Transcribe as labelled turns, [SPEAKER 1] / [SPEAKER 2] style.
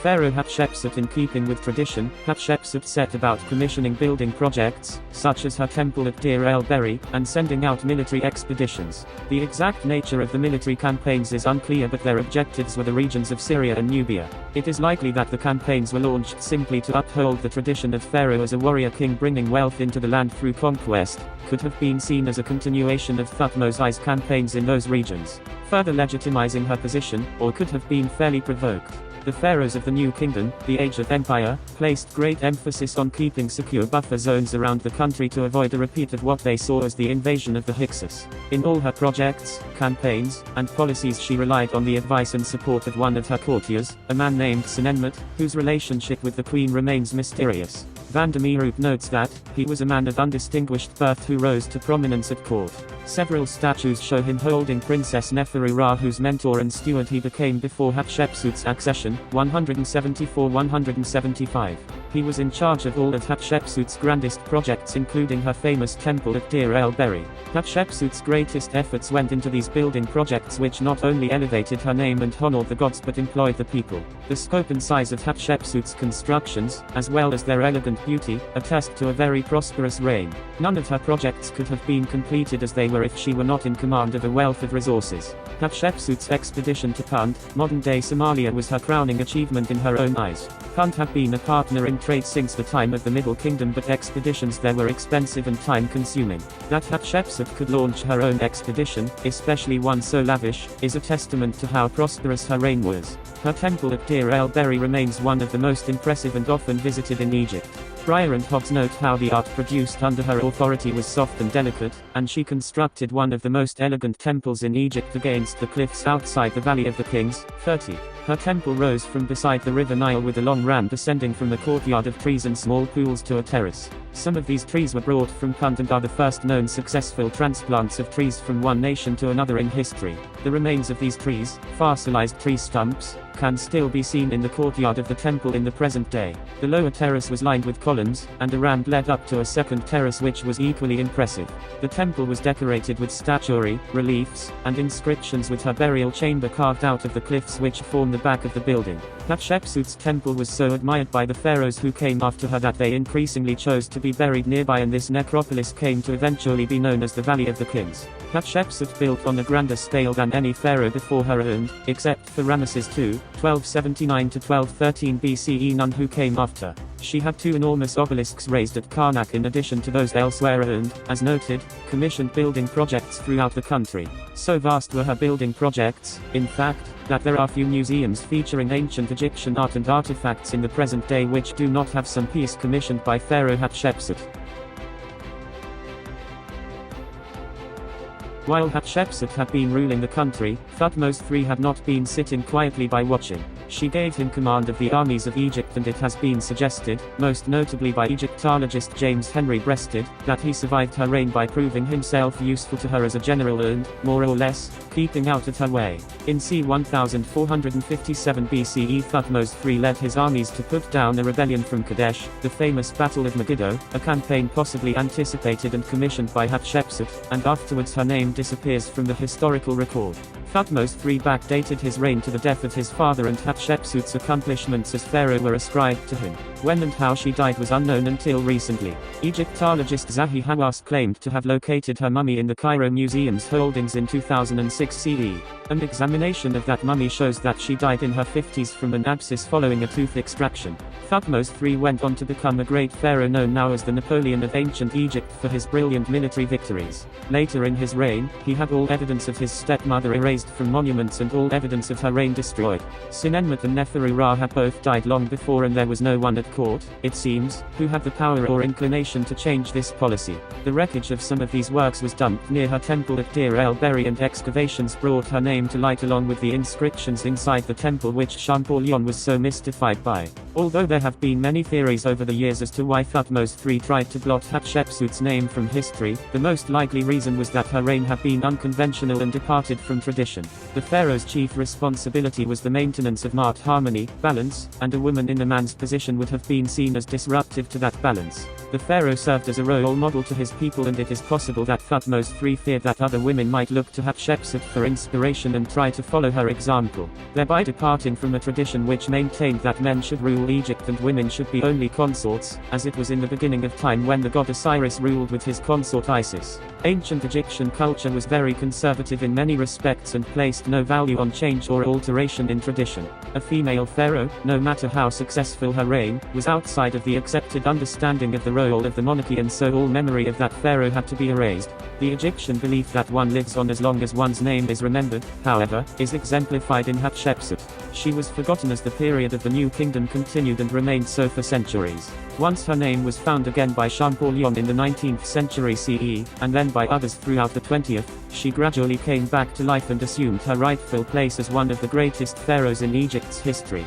[SPEAKER 1] Pharaoh Hatshepsut. In keeping with tradition, Hatshepsut set about commissioning building projects, such as her temple at Deir el-Bahri, and sending out military expeditions. The exact nature of the military campaigns is unclear, but their objectives were the regions of Syria and Nubia. It is likely that the campaigns were launched simply to uphold the tradition of Pharaoh as a warrior king bringing wealth into the land through conquest, could have been seen as a continuation of Thutmose II's campaigns in those regions, further legitimizing her position, or could have been fairly provoked. The pharaohs of the New Kingdom, the Age of Empire, placed great emphasis on keeping secure buffer zones around the country to avoid a repeat of what they saw as the invasion of the Hyksos. In all her projects, campaigns, and policies she relied on the advice and support of one of her courtiers, a man named Senenmut, whose relationship with the queen remains mysterious. Van der Meerup notes that, he was a man of undistinguished birth who rose to prominence at court. Several statues show him holding Princess Neferu Ra, whose mentor and steward he became before Hatshepsut's accession, 174-175. He was in charge of all of Hatshepsut's grandest projects, including her famous temple at Deir el-Bahri. Hatshepsut's greatest efforts went into these building projects, which not only elevated her name and honored the gods but employed the people. The scope and size of Hatshepsut's constructions, as well as their elegant beauty, attest to a very prosperous reign. None of her projects could have been completed as they were if she were not in command of a wealth of resources. Hatshepsut's expedition to Punt, modern-day Somalia, was her crowning achievement in her own eyes. Punt had been a partner in trade since the time of the Middle Kingdom, but expeditions there were expensive and time-consuming. That Hatshepsut could launch her own expedition, especially one so lavish, is a testament to how prosperous her reign was. Her temple at Deir el-Bahri remains one of the most impressive and often visited in Egypt. Breyer and Hobbs note how the art produced under her authority was soft and delicate, and she constructed one of the most elegant temples in Egypt against the cliffs outside the Valley of the Kings. 30. Her temple rose from beside the river Nile with a long ramp descending from the courtyard of trees and small pools to a terrace. Some of these trees were brought from Punt and are the first known successful transplants of trees from one nation to another in history. The remains of these trees, fossilized tree stumps, can still be seen in the courtyard of the temple in the present day. The lower terrace was lined with columns, and a ramp led up to a second terrace which was equally impressive. The temple was decorated with statuary, reliefs, and inscriptions, with her burial chamber carved out of the cliffs which form the back of the building. Hatshepsut's temple was so admired by the pharaohs who came after her that they increasingly chose to be buried nearby, and this necropolis came to eventually be known as the Valley of the Kings. Hatshepsut built on a grander scale than any pharaoh before her owned, except for Ramesses II, 1279-1213 BCE, none who came after. She had two enormous obelisks raised at Karnak in addition to those elsewhere, and, as noted, commissioned building projects throughout the country. So vast were her building projects, in fact, that there are few museums featuring ancient Egyptian art and artifacts in the present day which do not have some piece commissioned by Pharaoh Hatshepsut. While Hatshepsut had been ruling the country, Thutmose III had not been sitting quietly by watching. She gave him command of the armies of Egypt, and it has been suggested, most notably by Egyptologist James Henry Breasted, that he survived her reign by proving himself useful to her as a general and, more or less, keeping out of her way. In c. 1457 BCE, Thutmose III led his armies to put down a rebellion from Kadesh, the famous Battle of Megiddo, a campaign possibly anticipated and commissioned by Hatshepsut, and afterwards her name disappears from the historical record. Thutmose III backdated his reign to the death of his father, and Hatshepsut's accomplishments as pharaoh were ascribed to him. When and how she died was unknown until recently. Egyptologist Zahi Hawass claimed to have located her mummy in the Cairo Museum's holdings in 2006 CE. An examination of that mummy shows that she died in her 50s from an abscess following a tooth extraction. Thutmose III went on to become a great pharaoh known now as the Napoleon of ancient Egypt for his brilliant military victories. Later in his reign, he had all evidence of his stepmother erased from monuments and all evidence of her reign destroyed. Senenmut and Neferu Ra had both died long before, and there was no one at court, it seems, who had the power or inclination to change this policy. The wreckage of some of these works was dumped near her temple at Deir el-Bahri, and excavations brought her name to light along with the inscriptions inside the temple which Champollion was so mystified by. Although there have been many theories over the years as to why Thutmose III tried to blot Hatshepsut's name from history, the most likely reason was that her reign had been unconventional and departed from tradition. The pharaoh's chief responsibility was the maintenance of marked harmony, balance, and a woman in a man's position would have been seen as disruptive to that balance. The pharaoh served as a role model to his people, and it is possible that Thutmose III feared that other women might look to Hatshepsut for inspiration and try to follow her example, thereby departing from a tradition which maintained that men should rule Egypt and women should be only consorts, as it was in the beginning of time when the god Osiris ruled with his consort Isis. Ancient Egyptian culture was very conservative in many respects and placed no value on change or alteration in tradition. A female pharaoh, no matter how successful her reign, was outside of the accepted understanding of the role of the monarchy, and so all memory of that pharaoh had to be erased. The Egyptian belief that one lives on as long as one's name is remembered, however, is exemplified in Hatshepsut. She was forgotten as the period of the New Kingdom continued and remained so for centuries. Once her name was found again by Champollion in the 19th century CE, and then by others throughout the 20th, she gradually came back to life and assumed her rightful place as one of the greatest pharaohs in Egypt's history.